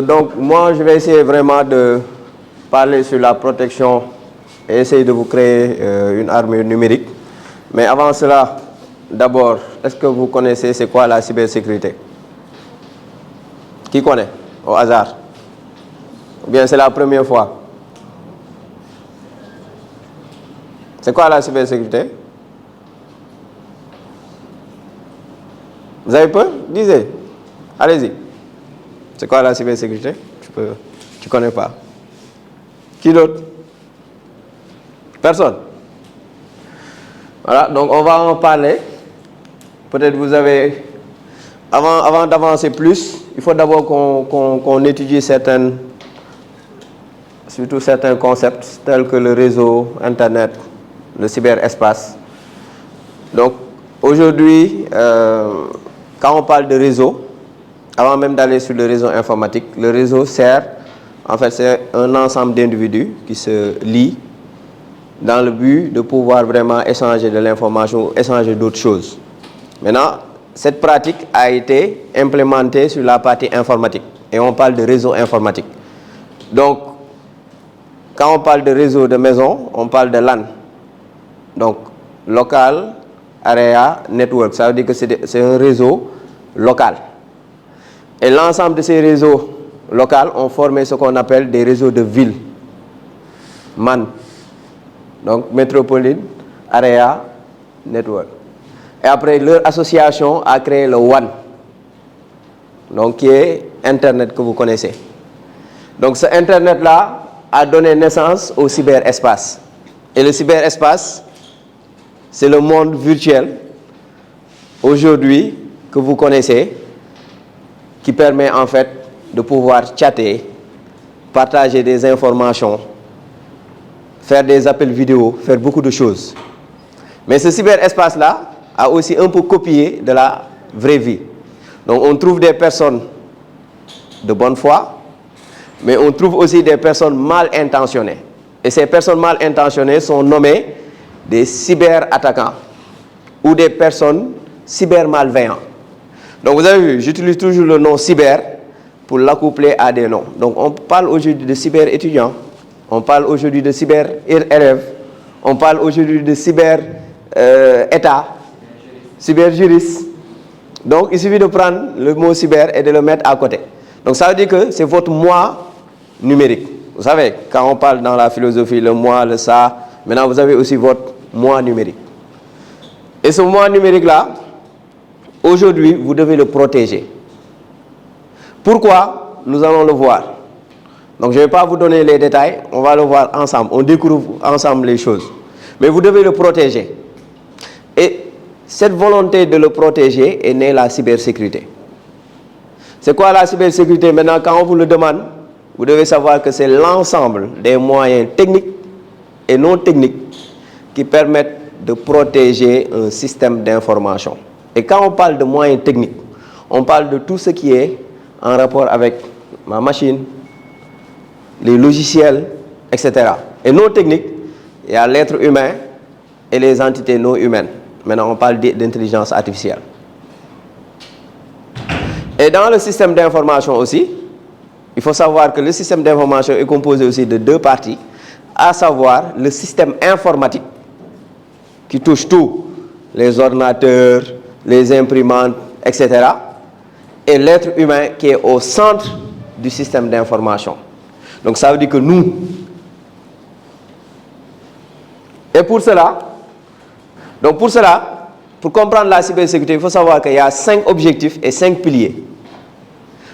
Donc, moi, je vais essayer vraiment de parler sur la protection et essayer de vous créer une armure numérique. Mais avant cela, d'abord, est-ce que vous connaissez c'est quoi la cybersécurité? Qui connaît? Au hasard? Ou bien c'est la première fois? C'est quoi la cybersécurité? Vous avez peur? Disez. Allez-y. C'est quoi la cybersécurité? Tu connais pas? Qui d'autre? Personne? Voilà, donc on va en parler. Peut-être vous avez... Avant d'avancer plus, il faut d'abord qu'on étudie surtout certains concepts tels que le réseau, Internet, le cyberespace. Donc aujourd'hui, quand on parle de réseau, avant même d'aller sur le réseau informatique, le réseau sert, en fait, c'est un ensemble d'individus qui se lient dans le but de pouvoir vraiment échanger de l'information, échanger d'autres choses. Maintenant, cette pratique a été implémentée sur la partie informatique et on parle de réseau informatique. Donc, quand on parle de réseau de maison, on parle de LAN. Donc, local, area, network, ça veut dire que c'est un réseau local. Et l'ensemble de ces réseaux locaux ont formé ce qu'on appelle des réseaux de ville. MAN. Donc, métropolite, area, network. Et après, leur association a créé le WAN. Donc, qui est Internet que vous connaissez. Donc, ce Internet-là a donné naissance au cyberespace. Et le cyberespace, c'est le monde virtuel, aujourd'hui, que vous connaissez, qui permet en fait de pouvoir chatter, partager des informations, faire des appels vidéo, faire beaucoup de choses. Mais ce cyberespace-là a aussi un peu copié de la vraie vie. Donc on trouve des personnes de bonne foi, mais on trouve aussi des personnes mal intentionnées. Et ces personnes mal intentionnées sont nommées des cyberattaquants ou des personnes cybermalveillantes. Donc vous avez vu, j'utilise toujours le nom cyber pour l'accoupler à des noms. Donc on parle aujourd'hui de cyber-étudiants, on parle aujourd'hui de cyber-élèves, on parle aujourd'hui de cyber-état, cyber-juriste. Donc il suffit de prendre le mot cyber et de le mettre à côté. Donc ça veut dire que c'est votre moi numérique. Vous savez, quand on parle dans la philosophie, le moi, le ça, maintenant vous avez aussi votre moi numérique. Et ce moi numérique-là, aujourd'hui, vous devez le protéger. Pourquoi? Nous allons le voir. Donc, je ne vais pas vous donner les détails, on va le voir ensemble. On découvre ensemble les choses. Mais vous devez le protéger. Et cette volonté de le protéger est née la cybersécurité. C'est quoi la cybersécurité? Maintenant, quand on vous le demande, vous devez savoir que c'est l'ensemble des moyens techniques et non techniques qui permettent de protéger un système d'information. Et quand on parle de moyens techniques, on parle de tout ce qui est en rapport avec ma machine, les logiciels, etc. Et non techniques, il y a l'être humain et les entités non humaines. Maintenant, on parle d'intelligence artificielle. Et dans le système d'information aussi, il faut savoir que le système d'information est composé aussi de deux parties, à savoir le système informatique, qui touche tout, les ordinateurs, les imprimantes, etc. Et l'être humain qui est au centre du système d'information. Donc ça veut dire que nous, et pour cela, pour comprendre la cybersécurité, il faut savoir qu'il y a 5 objectifs et 5 piliers.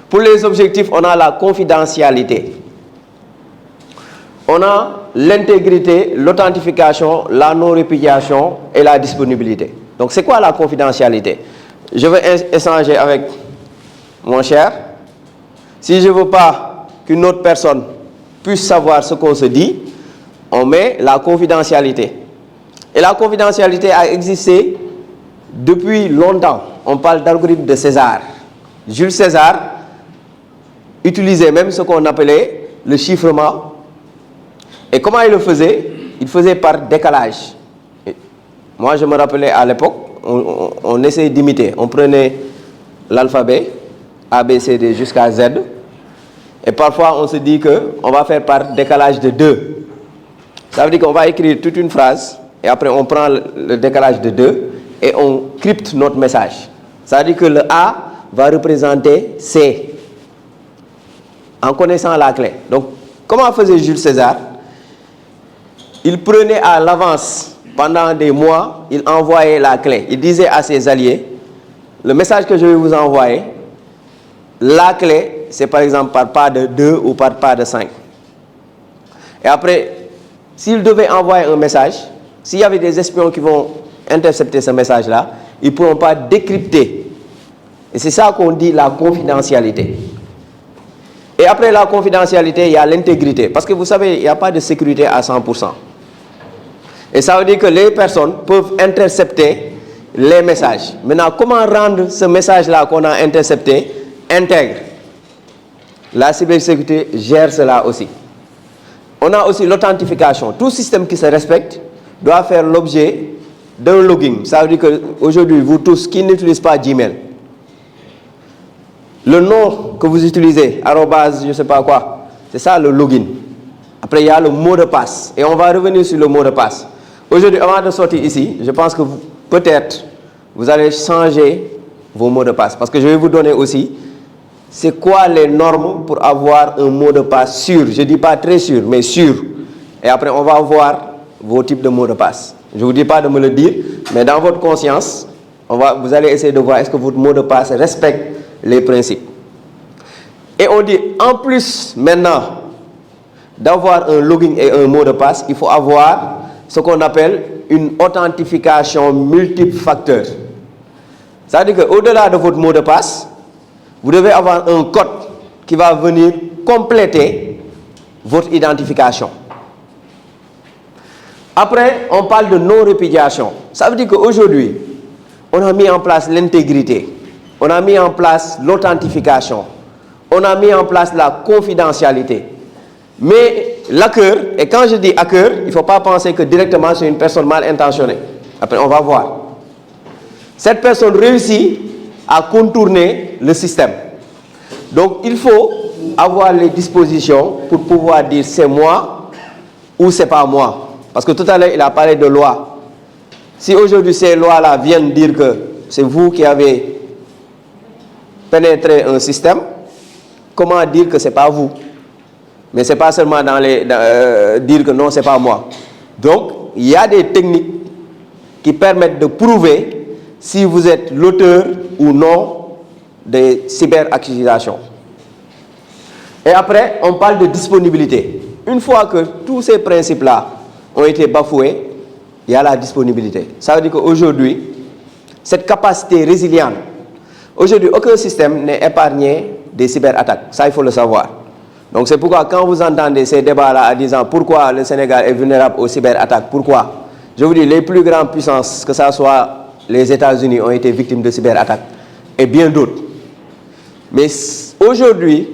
Pour les objectifs, on a la confidentialité. On a l'intégrité, l'authentification, la non-répudiation et la disponibilité. Donc c'est quoi la confidentialité? Je vais échanger avec mon cher. Si je ne veux pas qu'une autre personne puisse savoir ce qu'on se dit, on met la confidentialité. Et la confidentialité a existé depuis longtemps. On parle d'algorithme de César. Jules César utilisait même ce qu'on appelait le chiffrement. Et comment il le faisait? Il faisait par décalage. Et moi, je me rappelais à l'époque, on essayait d'imiter. On prenait l'alphabet, A, B, C, D jusqu'à Z. Et parfois, on se dit qu'on va faire par décalage de 2. Ça veut dire qu'on va écrire toute une phrase, et après on prend le décalage de 2, et on crypte notre message. Ça veut dire que le A va représenter C, en connaissant la clé. Donc, comment faisait Jules César? Il prenait à l'avance, pendant des mois, il envoyait la clé. Il disait à ses alliés, le message que je vais vous envoyer, la clé, c'est par exemple par pas de 2 ou par pas de 5. Et après, s'il devait envoyer un message, s'il y avait des espions qui vont intercepter ce message-là, ils ne pourront pas décrypter. Et c'est ça qu'on dit la confidentialité. Et après la confidentialité, il y a l'intégrité. Parce que vous savez, il n'y a pas de sécurité à 100%. Et ça veut dire que les personnes peuvent intercepter les messages. Maintenant, comment rendre ce message-là qu'on a intercepté intègre? La cybersécurité gère cela aussi. On a aussi l'authentification. Tout système qui se respecte doit faire l'objet d'un login. Ça veut dire qu'aujourd'hui, vous tous qui n'utilisez pas Gmail, le nom que vous utilisez, arrobase, je ne sais pas quoi, c'est ça le login. Après, il y a le mot de passe. Et on va revenir sur le mot de passe. Aujourd'hui, avant de sortir ici, je pense que peut-être vous allez changer vos mots de passe. Parce que je vais vous donner aussi, c'est quoi les normes pour avoir un mot de passe sûr. Je ne dis pas très sûr, mais sûr. Et après, on va voir vos types de mots de passe. Je ne vous dis pas de me le dire, mais dans votre conscience, vous allez essayer de voir est-ce que votre mot de passe respecte les principes. Et on dit, en plus, maintenant, d'avoir un login et un mot de passe, il faut avoir ce qu'on appelle une authentification multiple facteurs. Ça veut dire qu'au-delà de votre mot de passe, vous devez avoir un code qui va venir compléter votre identification. Après, on parle de non-répudiation. Ça veut dire qu'aujourd'hui, on a mis en place l'intégrité, on a mis en place l'authentification, on a mis en place la confidentialité. Mais l'hacker, et quand je dis hacker, il ne faut pas penser que directement c'est une personne mal intentionnée. Après, on va voir. Cette personne réussit à contourner le système. Donc, il faut avoir les dispositions pour pouvoir dire c'est moi ou c'est pas moi. Parce que tout à l'heure, il a parlé de loi. Si aujourd'hui ces lois-là viennent dire que c'est vous qui avez pénétré un système, comment dire que ce n'est pas vous? Mais ce n'est pas seulement dire que non, ce n'est pas moi. Donc, il y a des techniques qui permettent de prouver si vous êtes l'auteur ou non des cyberaccusations. Et après, on parle de disponibilité. Une fois que tous ces principes-là ont été bafoués, il y a la disponibilité. Ça veut dire qu'aujourd'hui, cette capacité résiliente, aujourd'hui, aucun système n'est épargné des cyberattaques. Ça, il faut le savoir. Donc, c'est pourquoi quand vous entendez ces débats-là en disant pourquoi le Sénégal est vulnérable aux cyberattaques, pourquoi? Je vous dis, les plus grandes puissances, que ce soit les États-Unis, ont été victimes de cyberattaques et bien d'autres. Mais aujourd'hui,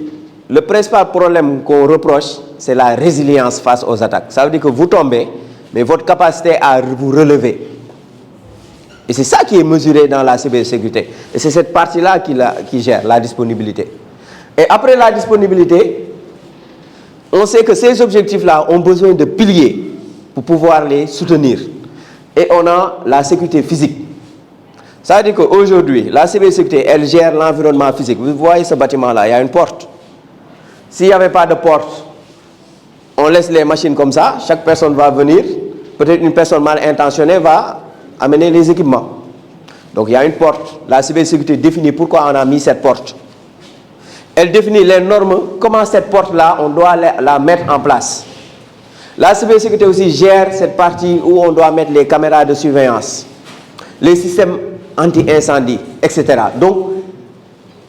le principal problème qu'on reproche, c'est la résilience face aux attaques. Ça veut dire que vous tombez, mais votre capacité à vous relever. Et c'est ça qui est mesuré dans la cybersécurité. Et c'est cette partie-là qui gère la disponibilité. Et après la disponibilité, on sait que ces objectifs-là ont besoin de piliers pour pouvoir les soutenir. Et on a la sécurité physique. Ça veut dire qu'aujourd'hui, la cybersécurité, elle gère l'environnement physique. Vous voyez ce bâtiment-là, il y a une porte. S'il n'y avait pas de porte, on laisse les machines comme ça, chaque personne va venir, peut-être une personne mal intentionnée va amener les équipements. Donc il y a une porte. La cybersécurité définit pourquoi on a mis cette porte. Elle définit les normes, comment cette porte-là, on doit la mettre en place. La cybersécurité aussi gère cette partie où on doit mettre les caméras de surveillance, les systèmes anti-incendie, etc. Donc,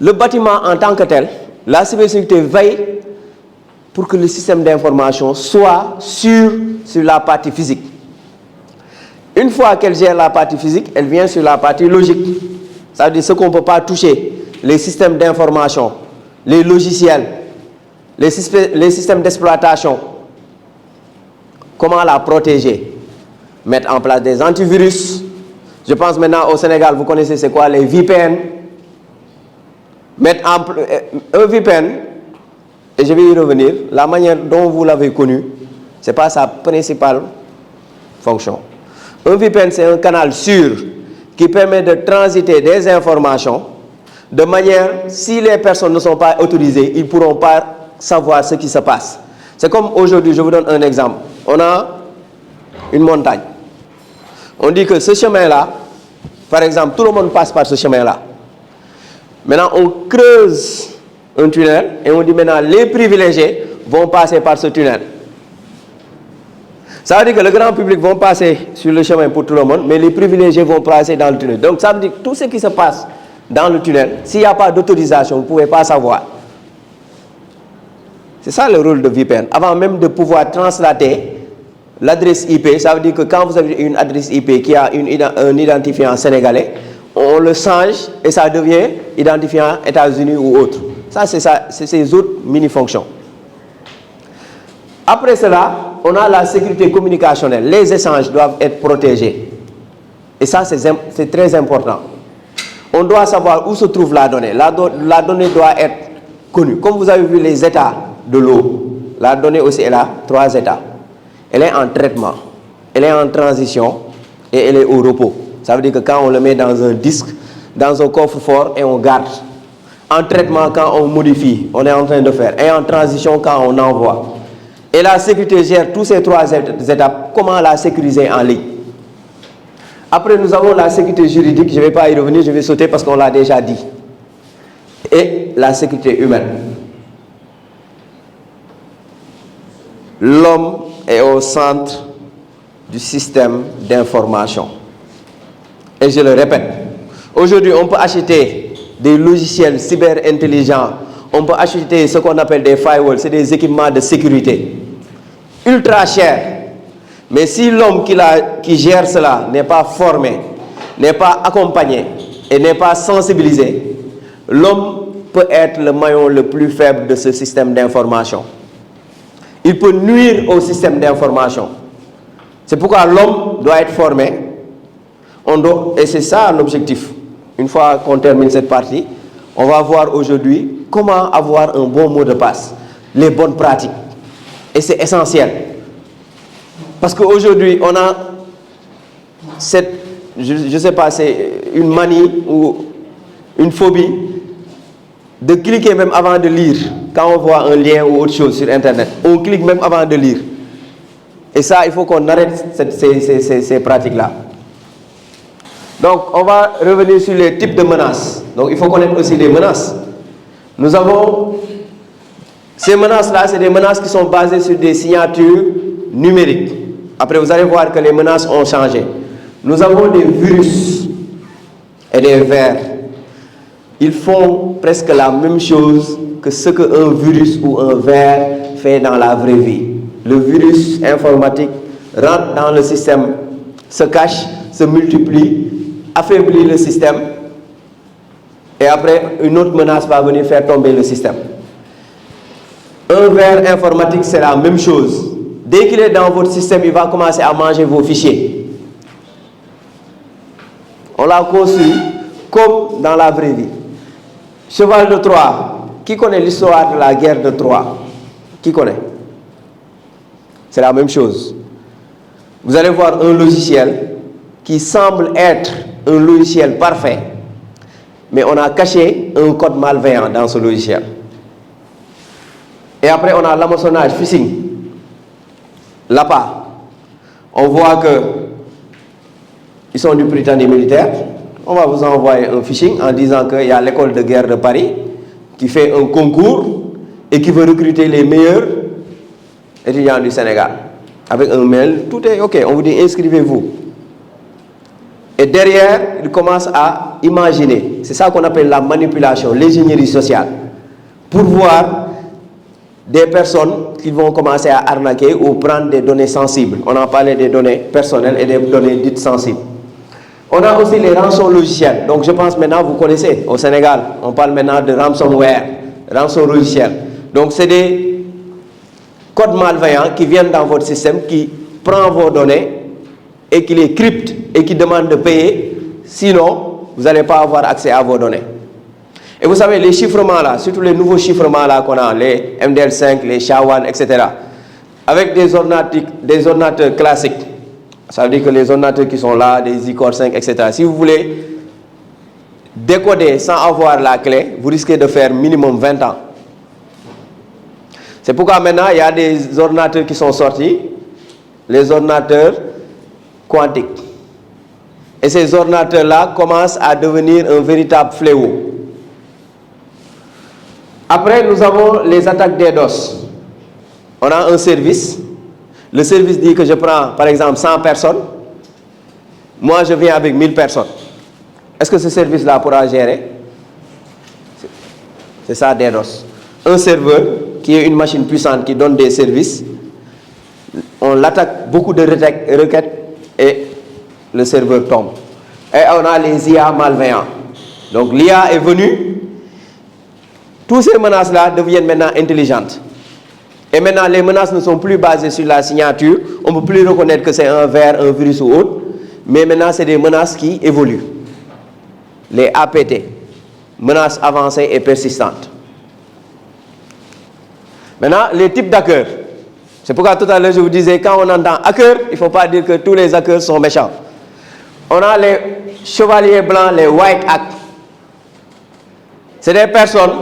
le bâtiment en tant que tel, la cybersécurité veille pour que le système d'information soit sûr sur la partie physique. Une fois qu'elle gère la partie physique, elle vient sur la partie logique. Ça veut dire ce qu'on ne peut pas toucher, les systèmes d'information, les logiciels, les systèmes d'exploitation. Comment la protéger? Mettre en place des antivirus. Je pense maintenant au Sénégal, vous connaissez c'est quoi les VPN. Mettre un VPN, et je vais y revenir, la manière dont vous l'avez connu, ce n'est pas sa principale fonction. Un VPN, c'est un canal sûr qui permet de transiter des informations de manière, si les personnes ne sont pas autorisées, ils ne pourront pas savoir ce qui se passe. C'est comme aujourd'hui, je vous donne un exemple. On a une montagne. On dit que ce chemin-là, par exemple, tout le monde passe par ce chemin-là. Maintenant, on creuse un tunnel et on dit maintenant les privilégiés vont passer par ce tunnel. Ça veut dire que le grand public va passer sur le chemin pour tout le monde, mais les privilégiés vont passer dans le tunnel. Donc ça veut dire que tout ce qui se passe dans le tunnel, s'il n'y a pas d'autorisation, vous ne pouvez pas savoir. C'est ça le rôle de VPN. Avant même de pouvoir translater l'adresse IP, ça veut dire que quand vous avez une adresse IP qui a un identifiant sénégalais, on le change et ça devient identifiant États-Unis ou autre. Ça, c'est ces autres mini-fonctions. Après cela, on a la sécurité communicationnelle. Les échanges doivent être protégés. Et ça, c'est très important. On doit savoir où se trouve la donnée. La donnée doit être connue. Comme vous avez vu les états de l'eau, la donnée aussi, elle a 3 états. Elle est en traitement, elle est en transition et elle est au repos. Ça veut dire que quand on le met dans un disque, dans un coffre-fort et on garde. En traitement, quand on modifie, on est en train de faire. Et en transition, quand on envoie. Et la sécurité gère tous ces 3 étapes. Comment la sécuriser en ligne? Après, nous avons la sécurité juridique. Je ne vais pas y revenir, je vais sauter parce qu'on l'a déjà dit. Et la sécurité humaine. L'homme est au centre du système d'information. Et je le répète, aujourd'hui, on peut acheter des logiciels cyber-intelligents, on peut acheter ce qu'on appelle des firewalls, c'est des équipements de sécurité ultra chers. Mais si l'homme qui gère cela n'est pas formé, n'est pas accompagné et n'est pas sensibilisé, l'homme peut être le maillon le plus faible de ce système d'information. Il peut nuire au système d'information. C'est pourquoi l'homme doit être formé. Et c'est ça l'objectif. Une fois qu'on termine cette partie, on va voir aujourd'hui comment avoir un bon mot de passe, les bonnes pratiques. Et c'est essentiel. Parce qu'aujourd'hui, on a cette, je ne sais pas, c'est une manie ou une phobie de cliquer même avant de lire. Quand on voit un lien ou autre chose sur Internet, on clique même avant de lire. Et ça, il faut qu'on arrête ces pratiques-là. Donc, on va revenir sur les types de menaces. Donc, il faut connaître aussi les menaces. Nous avons ces menaces-là, c'est des menaces qui sont basées sur des signatures numériques. Après, vous allez voir que les menaces ont changé. Nous avons des virus et des vers. Ils font presque la même chose que ce qu'un virus ou un ver fait dans la vraie vie. Le virus informatique rentre dans le système, se cache, se multiplie, affaiblit le système et après une autre menace va venir faire tomber le système. Un ver informatique, c'est la même chose. Dès qu'il est dans votre système, il va commencer à manger vos fichiers. On l'a conçu comme dans la vraie vie. Cheval de Troie. Qui connaît l'histoire de la guerre de Troie? Qui connaît? C'est la même chose. Vous allez voir un logiciel qui semble être un logiciel parfait, mais on a caché un code malveillant dans ce logiciel. Et après, on a l'hameçonnage, phishing. L'APA. On voit que ils sont du Britannique militaire. On va vous envoyer un phishing en disant qu'il y a l'école de guerre de Paris qui fait un concours et qui veut recruter les meilleurs étudiants du Sénégal. Avec un mail, tout est OK. On vous dit inscrivez-vous. Et derrière, il commence à imaginer. C'est ça qu'on appelle la manipulation, l'ingénierie sociale. Pour voir des personnes qui vont commencer à arnaquer ou prendre des données sensibles. On a parlé des données personnelles et des données dites sensibles. On a aussi les rançons logiciels. Donc je pense maintenant, vous connaissez, au Sénégal, on parle maintenant de ransomware, rançon logiciel. Donc c'est des codes malveillants qui viennent dans votre système, qui prennent vos données et qui les cryptent et qui demandent de payer. Sinon, vous n'allez pas avoir accès à vos données. Et vous savez, les chiffrements là, surtout les nouveaux chiffrements là qu'on a, les MDL5, les SHA-1, etc., avec des ordinateurs classiques, ça veut dire que les ordinateurs qui sont là, des iCore 5, etc., si vous voulez décoder sans avoir la clé, vous risquez de faire minimum 20 ans. C'est pourquoi maintenant, il y a des ordinateurs qui sont sortis, les ordinateurs quantiques. Et ces ordinateurs-là commencent à devenir un véritable fléau. Après, nous avons les attaques DDoS. On a un service. Le service dit que je prends, par exemple, 100 personnes. Moi, je viens avec 1000 personnes. Est-ce que ce service-là pourra gérer? C'est ça, DDoS. Un serveur qui est une machine puissante qui donne des services. On l'attaque beaucoup de requêtes et le serveur tombe. Et on a les IA malveillants. Donc l'IA est venue. Toutes ces menaces-là deviennent maintenant intelligentes. Et maintenant, les menaces ne sont plus basées sur la signature. On ne peut plus reconnaître que c'est un ver, un virus ou autre. Mais maintenant, c'est des menaces qui évoluent. Les APT, menaces avancées et persistantes. Maintenant, les types d'hackers. C'est pourquoi tout à l'heure, je vous disais, quand on entend hacker, il ne faut pas dire que tous les hackers sont méchants. On a les chevaliers blancs, les white hats. C'est des personnes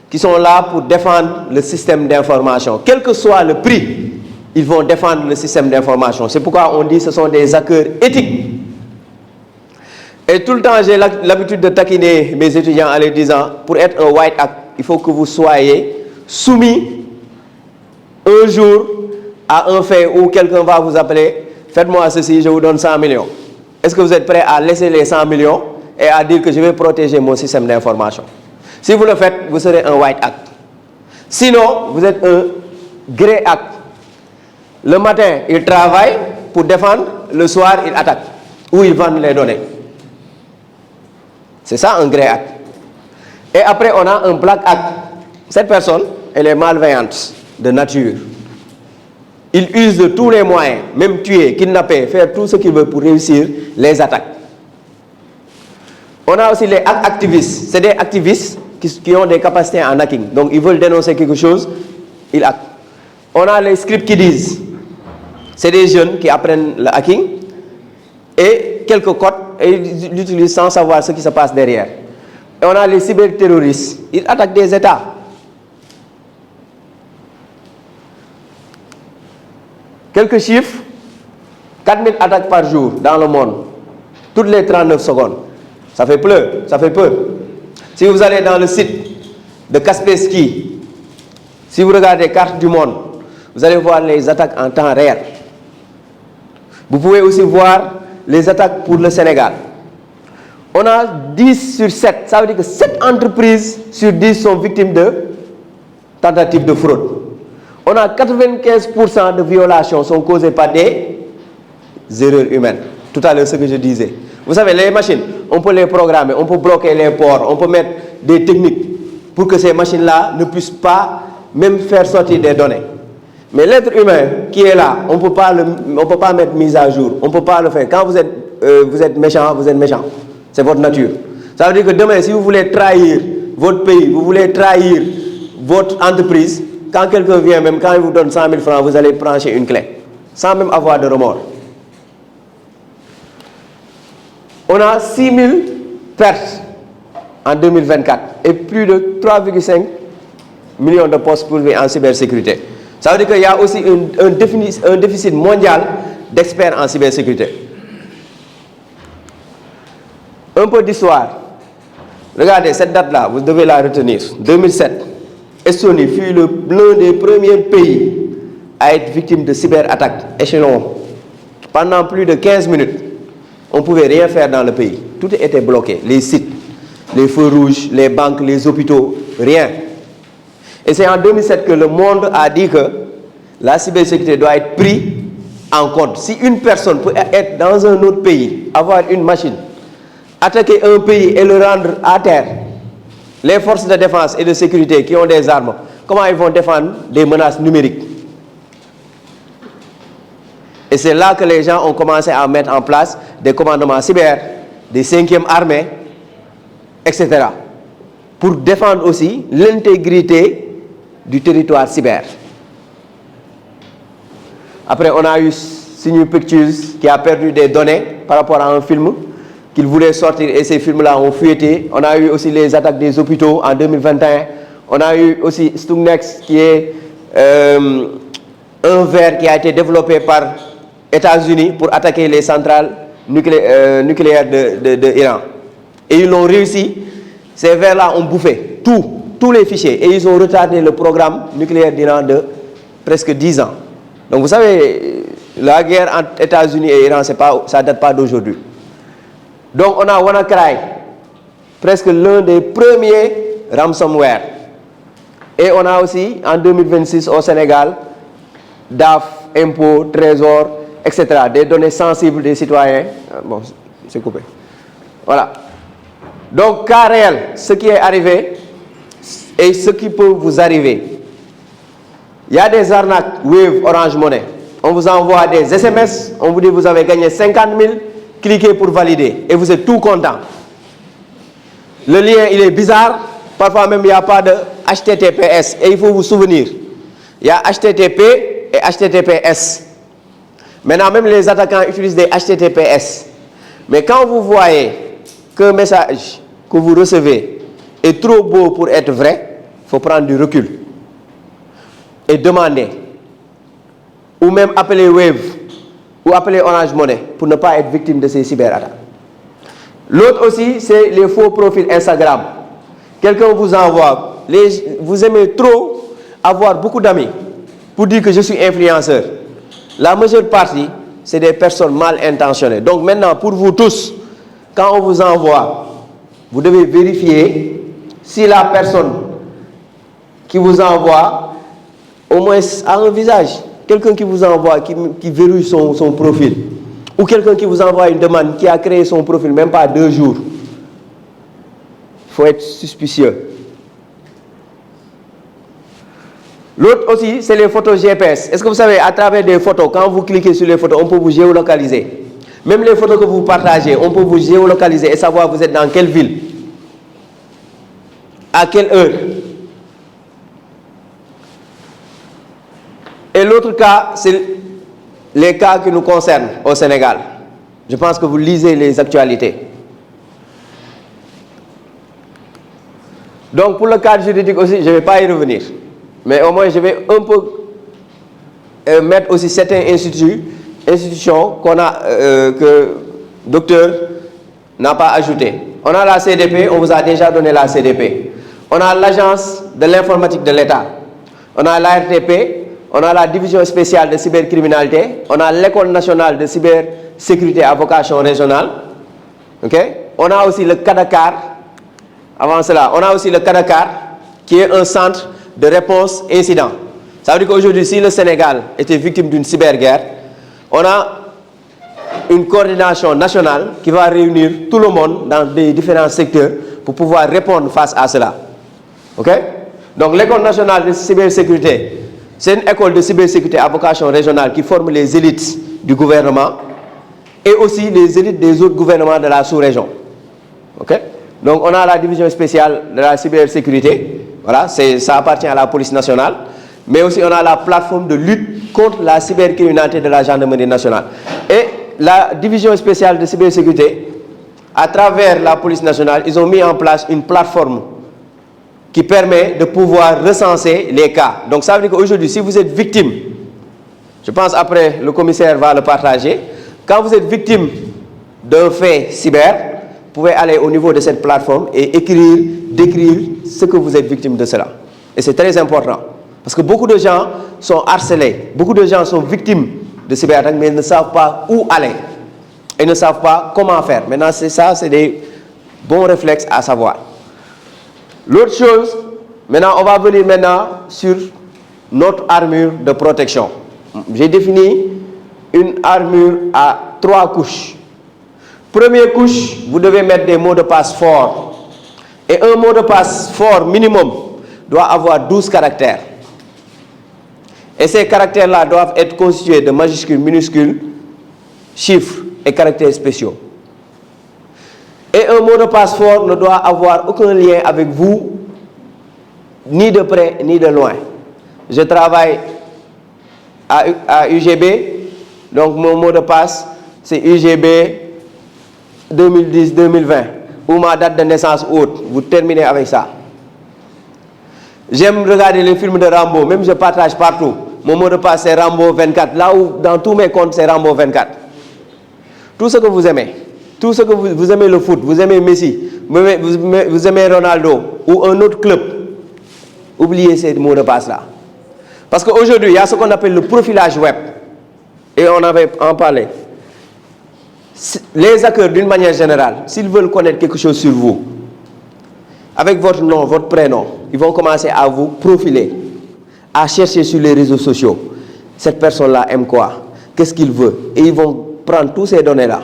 qui sont là pour défendre le système d'information. Quel que soit le prix, ils vont défendre le système d'information. C'est pourquoi on dit que ce sont des hackers éthiques. Et tout le temps, j'ai l'habitude de taquiner mes étudiants en leur disant, pour être un white hat, il faut que vous soyez soumis un jour à un fait où quelqu'un va vous appeler, faites-moi ceci, je vous donne 100 millions. Est-ce que vous êtes prêt à laisser les 100 millions et à dire que je vais protéger mon système d'information? Si vous le faites, vous serez un white hat. Sinon, vous êtes un grey hat. Le matin, il travaille pour défendre, le soir, il attaque. Ou il vend les données. C'est ça un grey hat. Et après, on a un black hat. Cette personne, elle est malveillante de nature. Il use de tous les moyens, même tuer, kidnapper, faire tout ce qu'il veut pour réussir les attaques. On a aussi les activistes. C'est des activistes qui ont des capacités en hacking. Donc, ils veulent dénoncer quelque chose, ils hackent. On a les script kiddies. C'est des jeunes qui apprennent le hacking et quelques codes et ils l'utilisent sans savoir ce qui se passe derrière. Et on a les cyberterroristes. Ils attaquent des États. Quelques chiffres, 4000 attaques par jour dans le monde, toutes les 39 secondes. Ça fait peur, ça fait peur. Si vous allez dans le site de Kaspersky, si vous regardez la carte du monde, vous allez voir les attaques en temps réel. Vous pouvez aussi voir les attaques pour le Sénégal. On a 10 sur 7, ça veut dire que 7 entreprises sur 10 sont victimes de tentatives de fraude. On a 95% de violations sont causées par des erreurs humaines. Tout à l'heure, ce que je disais. Vous savez, les machines, on peut les programmer, on peut bloquer les ports, on peut mettre des techniques pour que ces machines-là ne puissent pas même faire sortir des données. Mais l'être humain qui est là, on ne peut pas mettre mise à jour, on ne peut pas le faire. Quand vous êtes méchant, vous êtes méchant. C'est votre nature. Ça veut dire que demain, si vous voulez trahir votre pays, vous voulez trahir votre entreprise, quand quelqu'un vient, même quand il vous donne 100 000 francs, vous allez brancher une clé, sans même avoir de remords. On a 6 000 pertes en 2024 et plus de 3,5 millions de postes pourvus en cybersécurité. Ça veut dire qu'il y a aussi un déficit mondial d'experts en cybersécurité. Un peu d'histoire. Regardez cette date-là, vous devez la retenir. 2007, Estonie fut l'un des premiers pays à être victime de cyberattaques échelon. Pendant plus de 15 minutes, on ne pouvait rien faire dans le pays. Tout était bloqué. Les sites, les feux rouges, les banques, les hôpitaux, rien. Et c'est en 2007 que le monde a dit que la cybersécurité doit être prise en compte. Si une personne peut être dans un autre pays, avoir une machine, attaquer un pays et le rendre à terre, les forces de défense et de sécurité qui ont des armes, comment ils vont défendre des menaces numériques? Et c'est là que les gens ont commencé à mettre en place des commandements cyber, des 5e armées, etc. pour défendre aussi l'intégrité du territoire cyber. Après, on a eu Signal Pictures qui a perdu des données par rapport à un film qu'il voulait sortir et ces films-là ont fuité. On a eu aussi les attaques des hôpitaux en 2021. On a eu aussi Stungnex qui est un ver qui a été développé par États-Unis pour attaquer les centrales nucléaires de Iran. Et ils l'ont réussi. Ces vers-là ont bouffé tous les fichiers et ils ont retardé le programme nucléaire d'Iran de presque 10 ans. Donc vous savez, la guerre entre États-Unis et Iran, ça ne date pas d'aujourd'hui. Donc on a WannaCry, presque l'un des premiers ransomware. Et on a aussi en 2026 au Sénégal, DAF, impôts, trésor, etc. Des données sensibles des citoyens. Bon, c'est coupé. Voilà. Donc, cas réel, ce qui est arrivé et ce qui peut vous arriver. Il y a des arnaques Wave, Orange Money. On vous envoie des SMS, on vous dit vous avez gagné 50 000, cliquez pour valider et vous êtes tout content. Le lien, il est bizarre. Parfois même, il n'y a pas de HTTPS. Et il faut vous souvenir, il y a HTTP et HTTPS. Maintenant, même les attaquants utilisent des HTTPS. Mais quand vous voyez qu'un message que vous recevez est trop beau pour être vrai, il faut prendre du recul et demander. Ou même appeler Wave ou appeler Orange Money pour ne pas être victime de ces cyberattaques. L'autre aussi, c'est les faux profils Instagram. Quelqu'un vous envoie, vous aimez trop avoir beaucoup d'amis pour dire que je suis influenceur. La majeure partie, c'est des personnes mal intentionnées. Donc maintenant, pour vous tous, quand on vous envoie, vous devez vérifier si la personne qui vous envoie, au moins a un visage. Quelqu'un qui vous envoie, qui verrouille son profil. Ou quelqu'un qui vous envoie une demande, qui a créé son profil, même pas 2 jours. Il faut être suspicieux. L'autre aussi, c'est les photos GPS. Est-ce que vous savez, à travers des photos, quand vous cliquez sur les photos, on peut vous géolocaliser. Même les photos que vous partagez, on peut vous géolocaliser et savoir vous êtes dans quelle ville. À quelle heure. Et l'autre cas, c'est les cas qui nous concernent au Sénégal. Je pense que vous lisez les actualités. Donc pour le cadre juridique aussi, je ne vais pas y revenir. Mais au moins, je vais un peu mettre aussi certaines institutions qu'on a, que le docteur n'a pas ajoutées. On a la CDP, on vous a déjà donné la CDP. On a l'Agence de l'informatique de l'État. On a l'ARTP. On a la division spéciale de cybercriminalité. On a l'école nationale de cybersécurité à vocation régionale. Okay? On a aussi le CADACAR. Avant cela, on a aussi le CADACAR, qui est un centre de réponse incident. Ça veut dire qu'aujourd'hui, si le Sénégal était victime d'une cyberguerre, on a une coordination nationale qui va réunir tout le monde dans des différents secteurs pour pouvoir répondre face à cela. Okay? Donc l'école nationale de cybersécurité, c'est une école de cybersécurité à vocation régionale qui forme les élites du gouvernement et aussi les élites des autres gouvernements de la sous-région. Okay? Donc on a la division spéciale de la cybersécurité, voilà, ça appartient à la police nationale, mais aussi on a la plateforme de lutte contre la cybercriminalité de la gendarmerie nationale. Et la division spéciale de cybersécurité, à travers la police nationale, ils ont mis en place une plateforme qui permet de pouvoir recenser les cas. Donc ça veut dire qu'aujourd'hui, si vous êtes victime, je pense après le commissaire va le partager, quand vous êtes victime d'un fait cyber, vous pouvez aller au niveau de cette plateforme et décrire ce que vous êtes victime de cela. Et c'est très important. Parce que beaucoup de gens sont harcelés, beaucoup de gens sont victimes de cyberattaques, mais ils ne savent pas où aller. Ils ne savent pas comment faire. Maintenant, c'est ça, c'est des bons réflexes à savoir. L'autre chose, maintenant, on va venir maintenant sur notre armure de protection. J'ai défini une armure à 3 couches. Première couche, vous devez mettre des mots de passe forts. Et un mot de passe fort minimum doit avoir 12 caractères. Et ces caractères-là doivent être constitués de majuscules, minuscules, chiffres et caractères spéciaux. Et un mot de passe fort ne doit avoir aucun lien avec vous ni de près ni de loin. Je travaille à UGB, donc mon mot de passe, c'est UGB 2010-2020, ou ma date de naissance haute. Vous terminez avec ça. J'aime regarder les films de Rambo, même je partage partout. Mon mot de passe, c'est Rambo 24. Là où, dans tous mes comptes, c'est Rambo 24. Tout ce que vous aimez, tout ce que vous aimez le foot, vous aimez Messi, vous aimez Ronaldo, ou un autre club, oubliez ces mots de passe-là. Parce qu'aujourd'hui, il y a ce qu'on appelle le profilage web. Et on avait en parlé. Les hackers, d'une manière générale, s'ils veulent connaître quelque chose sur vous, avec votre nom, votre prénom, ils vont commencer à vous profiler, à chercher sur les réseaux sociaux. Cette personne-là aime quoi? Qu'est-ce qu'il veut? Et ils vont prendre toutes ces données-là.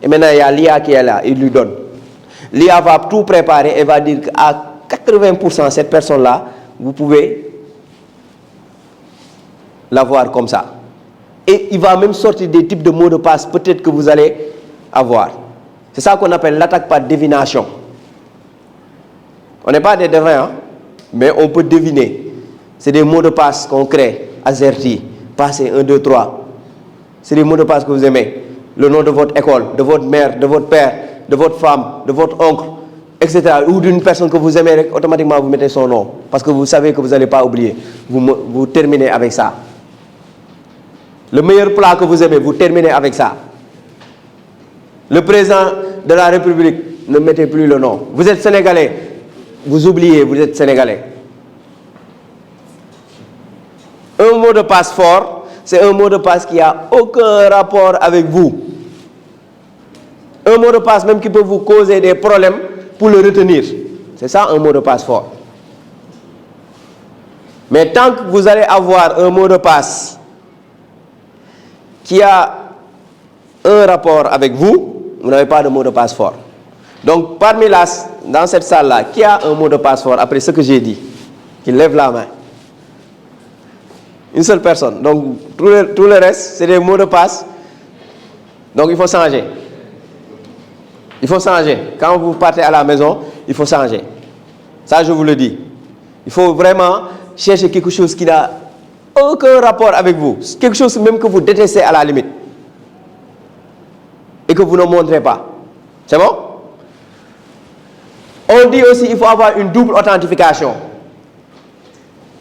Et maintenant, il y a l'IA qui est là, il lui donne. L'IA va tout préparer et va dire qu'à 80%, cette personne-là, vous pouvez l'avoir comme ça. Et il va même sortir des types de mots de passe peut-être que vous allez avoir. C'est ça qu'on appelle l'attaque par divination. On n'est pas des devins, hein, mais on peut deviner. C'est des mots de passe qu'on crée. AZERTY, passé 1, 2, 3. C'est des mots de passe que vous aimez. Le nom de votre école, de votre mère, de votre père, de votre femme, de votre oncle, etc. Ou d'une personne que vous aimez, automatiquement vous mettez son nom. Parce que vous savez que vous n'allez pas oublier. Vous terminez avec ça. Le meilleur plat que vous aimez, vous terminez avec ça. Le président de la République, ne mettez plus le nom. Vous êtes sénégalais, vous oubliez, vous êtes sénégalais. Un mot de passe fort, c'est un mot de passe qui n'a aucun rapport avec vous. Un mot de passe même qui peut vous causer des problèmes pour le retenir. C'est ça un mot de passe fort. Mais tant que vous allez avoir un mot de passe qui a un rapport avec vous, vous n'avez pas de mot de passe fort. Donc, dans cette salle-là, qui a un mot de passe fort après ce que j'ai dit? Qui lève la main. Une seule personne. Donc, tout le reste, c'est des mots de passe. Donc, il faut changer. Il faut changer. Quand vous partez à la maison, il faut changer. Ça, je vous le dis. Il faut vraiment chercher quelque chose qui n'a aucun rapport avec vous. Quelque chose même que vous détestez à la limite. Et que vous ne montrez pas. C'est bon? On dit aussi qu'il faut avoir une double authentification.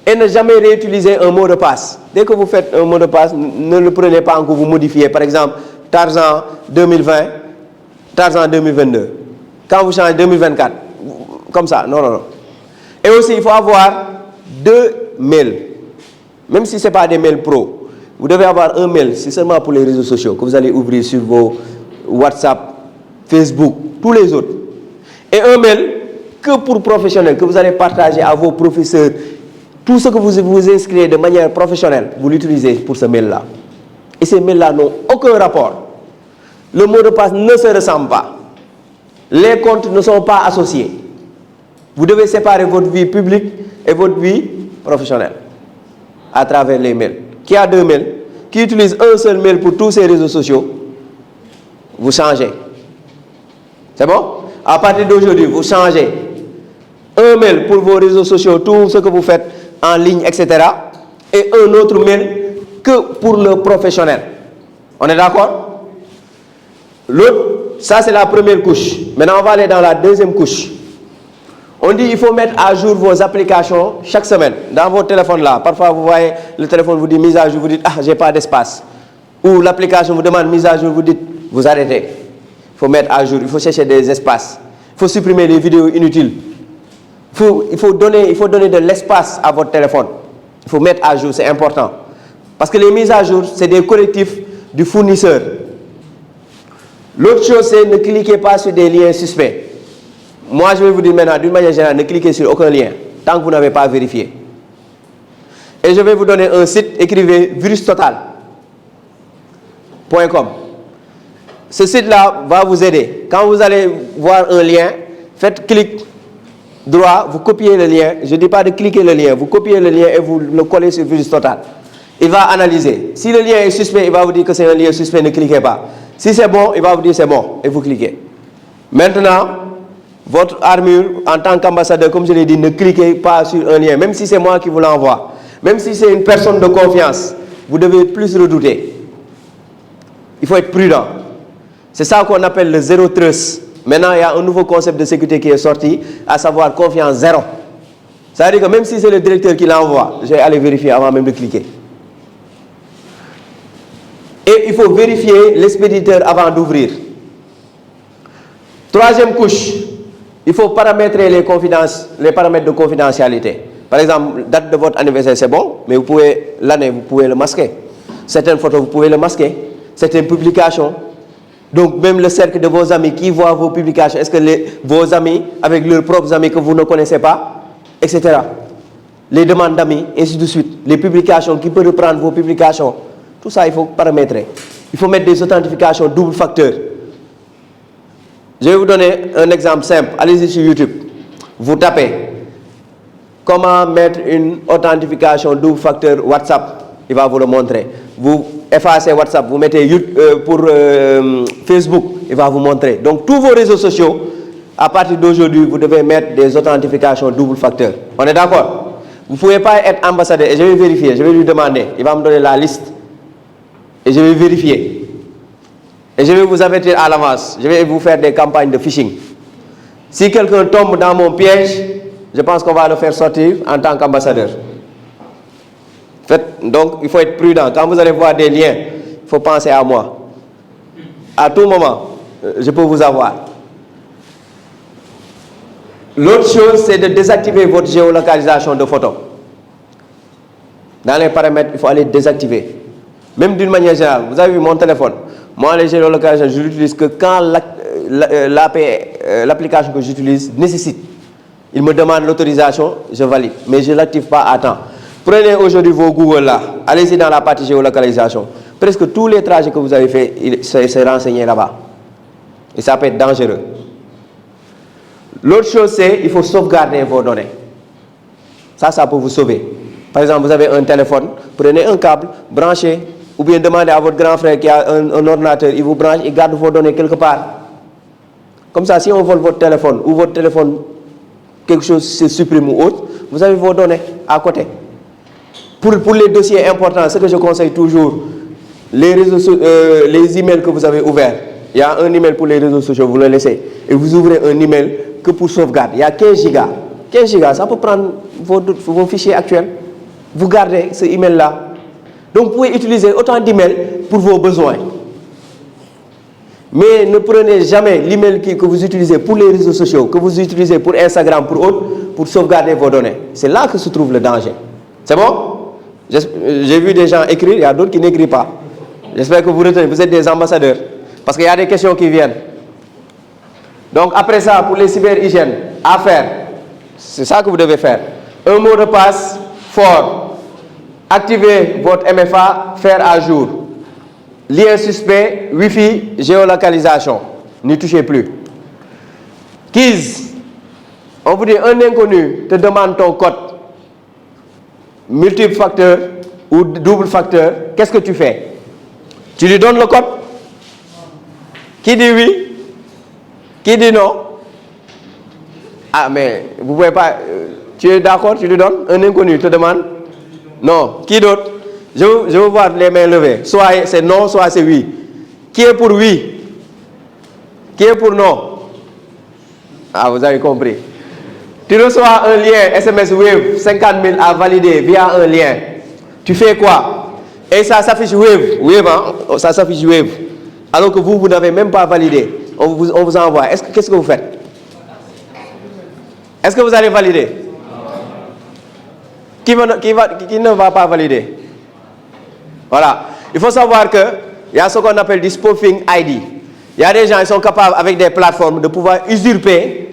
Et ne jamais réutiliser un mot de passe. Dès que vous faites un mot de passe, ne le prenez pas encore, vous modifiez. Par exemple, Tarzan 2020, Tarzan 2022. Quand vous changez 2024, comme ça, non. Et aussi, il faut avoir 2 mails. Même si ce n'est pas des mails pro, vous devez avoir un mail, c'est seulement pour les réseaux sociaux, que vous allez ouvrir sur vos WhatsApp, Facebook, tous les autres. Et un mail que pour professionnels, que vous allez partager à vos professeurs. Tout ce que vous inscrivez de manière professionnelle, vous l'utilisez pour ce mail-là. Et ces mails-là n'ont aucun rapport. Le mot de passe ne se ressemble pas. Les comptes ne sont pas associés. Vous devez séparer votre vie publique et votre vie professionnelle à travers les mails. Qui a 2 mails, qui utilise un seul mail pour tous ces réseaux sociaux, vous changez. C'est bon? À partir d'aujourd'hui, vous changez. Un mail pour vos réseaux sociaux, tout ce que vous faites en ligne, etc. Et un autre mail que pour le professionnel. On est d'accord? L'autre, ça c'est la première couche. Maintenant, on va aller dans la deuxième couche. On dit qu'il faut mettre à jour vos applications chaque semaine. Dans votre téléphone là, parfois vous voyez, le téléphone vous dit mise à jour, vous dites, ah, j'ai pas d'espace. Ou l'application vous demande mise à jour, vous dites, vous arrêtez. Il faut mettre à jour, il faut chercher des espaces. Il faut supprimer les vidéos inutiles. Il faut donner de l'espace à votre téléphone. Il faut mettre à jour, c'est important. Parce que les mises à jour, c'est des correctifs du fournisseur. L'autre chose, c'est ne cliquez pas sur des liens suspects. Moi, je vais vous dire maintenant, d'une manière générale, ne cliquez sur aucun lien, tant que vous n'avez pas vérifié. Et je vais vous donner un site, écrivez virustotal.com. Ce site-là va vous aider. Quand vous allez voir un lien, faites clic droit, vous copiez le lien. Je ne dis pas de cliquer le lien, vous copiez le lien et vous le collez sur Virus Total. Il va analyser. Si le lien est suspect, il va vous dire que c'est un lien suspect, ne cliquez pas. Si c'est bon, il va vous dire c'est bon et vous cliquez. Maintenant, votre armure, en tant qu'ambassadeur, comme je l'ai dit, ne cliquez pas sur un lien, même si c'est moi qui vous l'envoie. Même si c'est une personne de confiance, vous devez plus redouter. Il faut être prudent. C'est ça qu'on appelle le zéro trust. Maintenant, il y a un nouveau concept de sécurité qui est sorti, à savoir confiance zéro. Ça veut dire que même si c'est le directeur qui l'envoie, je vais aller vérifier avant même de cliquer. Et il faut vérifier l'expéditeur avant d'ouvrir. Troisième couche, il faut paramétrer les paramètres de confidentialité. Par exemple, date de votre anniversaire, c'est bon, mais vous pouvez, l'année, vous pouvez le masquer. Certaines photos, vous pouvez le masquer. Certaines publications. Donc, même le cercle de vos amis qui voient vos publications, est-ce que vos amis, avec leurs propres amis que vous ne connaissez pas, etc. Les demandes d'amis, ainsi de suite. Les publications, qui peuvent reprendre vos publications. Tout ça, il faut paramétrer. Il faut mettre des authentifications double facteur. Je vais vous donner un exemple simple. Allez-y sur YouTube. Vous tapez comment mettre une authentification double facteur WhatsApp. Il va vous le montrer. Vous effacez WhatsApp, vous mettez pour Facebook, il va vous montrer. Donc tous vos réseaux sociaux, à partir d'aujourd'hui, vous devez mettre des authentifications double facteur. On est d'accord? Vous ne pouvez pas être ambassadeur. Et je vais vérifier, je vais lui demander. Il va me donner la liste. Et je vais vérifier. Et je vais vous avertir à l'avance. Je vais vous faire des campagnes de phishing. Si quelqu'un tombe dans mon piège, je pense qu'on va le faire sortir en tant qu'ambassadeur. Donc, il faut être prudent. Quand vous allez voir des liens, il faut penser à moi. À tout moment, je peux vous avoir. L'autre chose, c'est de désactiver votre géolocalisation de photos. Dans les paramètres, il faut aller désactiver. Même d'une manière générale, vous avez vu mon téléphone. Moi, les géolocalisations, je l'utilise que quand l'application que j'utilise nécessite. Il me demande l'autorisation, je valide. Mais je ne l'active pas à temps. Prenez aujourd'hui vos Google là. Allez-y dans la partie géolocalisation. Presque tous les trajets que vous avez faits, c'est renseigné là-bas. Et ça peut être dangereux. L'autre chose, c'est qu'il faut sauvegarder vos données. Ça peut vous sauver. Par exemple, vous avez un téléphone, prenez un câble, branchez, ou bien demandez à votre grand frère qui a un ordinateur, il vous branche, il garde vos données quelque part. Comme ça, si on vole votre téléphone, ou votre téléphone, quelque chose se supprime ou autre, vous avez vos données à côté. Pour les dossiers importants, ce que je conseille toujours, les emails que vous avez ouverts, il y a un email pour les réseaux sociaux, vous le laissez, et vous ouvrez un email que pour sauvegarde. Il y a 15 gigas. 15 gigas, ça peut prendre vos fichiers actuels. Vous gardez ce email-là. Donc, vous pouvez utiliser autant d'emails pour vos besoins. Mais ne prenez jamais l'email que vous utilisez pour les réseaux sociaux, que vous utilisez pour Instagram, pour autres, pour sauvegarder vos données. C'est là que se trouve le danger. C'est bon? J'ai vu des gens écrire, il y a d'autres qui n'écrivent pas. J'espère que vous retenez, vous êtes des ambassadeurs. Parce qu'il y a des questions qui viennent. Donc après ça, pour les cyber-hygiènes, à faire, c'est ça que vous devez faire. Un mot de passe fort. Activez votre MFA, faire à jour. Lien suspect, Wi-Fi, géolocalisation. N'y touchez plus. Keys. On vous dit, un inconnu te demande ton code. Multiple facteur ou double facteur. Qu'est-ce que tu fais? Tu lui donnes le code? Qui dit oui? Qui dit non? Ah, mais vous ne pouvez pas. Tu es d'accord? Tu lui donnes? Un inconnu te demande? Non. Qui d'autre? Je veux voir les mains levées. Soit c'est non, soit c'est oui. Qui est pour oui? Qui est pour non? Ah, vous avez compris. Tu reçois un lien SMS Wave 50 000 à valider via un lien. Tu fais quoi? Et ça s'affiche Wave. Wave, hein? Ça s'affiche Wave. Alors que vous n'avez même pas validé. On vous envoie. Qu'est-ce que vous faites? Est-ce que vous allez valider? Qui ne va pas valider? Voilà. Il faut savoir qu'il y a ce qu'on appelle du spoofing ID. Il y a des gens qui sont capables, avec des plateformes, de pouvoir usurper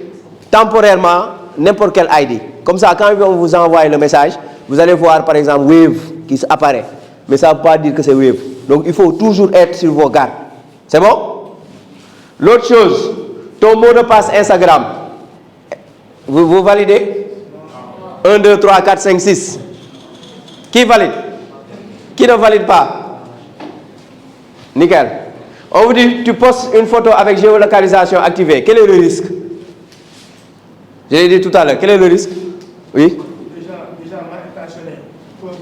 temporairement n'importe quel ID. Comme ça, quand on vous envoie le message, vous allez voir par exemple Wave qui apparaît. Mais ça ne veut pas dire que c'est Wave. Donc il faut toujours être sur vos gardes. C'est bon? L'autre chose, ton mot de passe Instagram. Vous validez? 1, 2, 3, 4, 5, 6. Qui valide? Qui ne valide pas? Nickel. On vous dit, tu postes une photo avec géolocalisation activée. Quel est le risque? Je l'ai dit tout à l'heure. Quel est le risque? Oui. Déjà mal intentionnés peuvent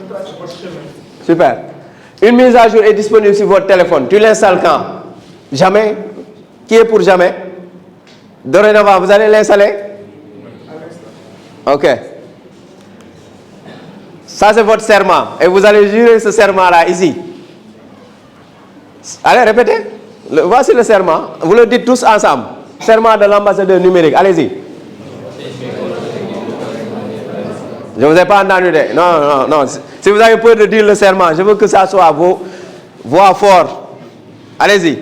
retracer votre chemin. Super. Une mise à jour est disponible sur votre téléphone. Tu l'installes quand? Jamais. Qui est pour jamais? Dorénavant, vous allez l'installer? Ok. Ça, c'est votre serment. Et vous allez jurer ce serment-là ici. Allez, répétez. Voici le serment. Vous le dites tous ensemble. Serment de l'ambassadeur numérique. Allez-y. Je ne vous ai pas entendu. Non. Si vous avez peur de dire le serment, je veux que ça soit vos voix fortes. Allez-y.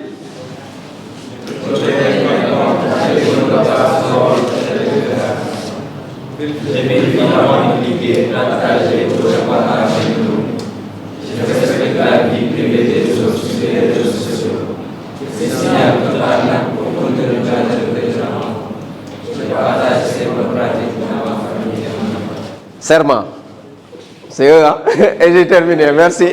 Serment. C'est eux, hein? Et j'ai terminé. Merci.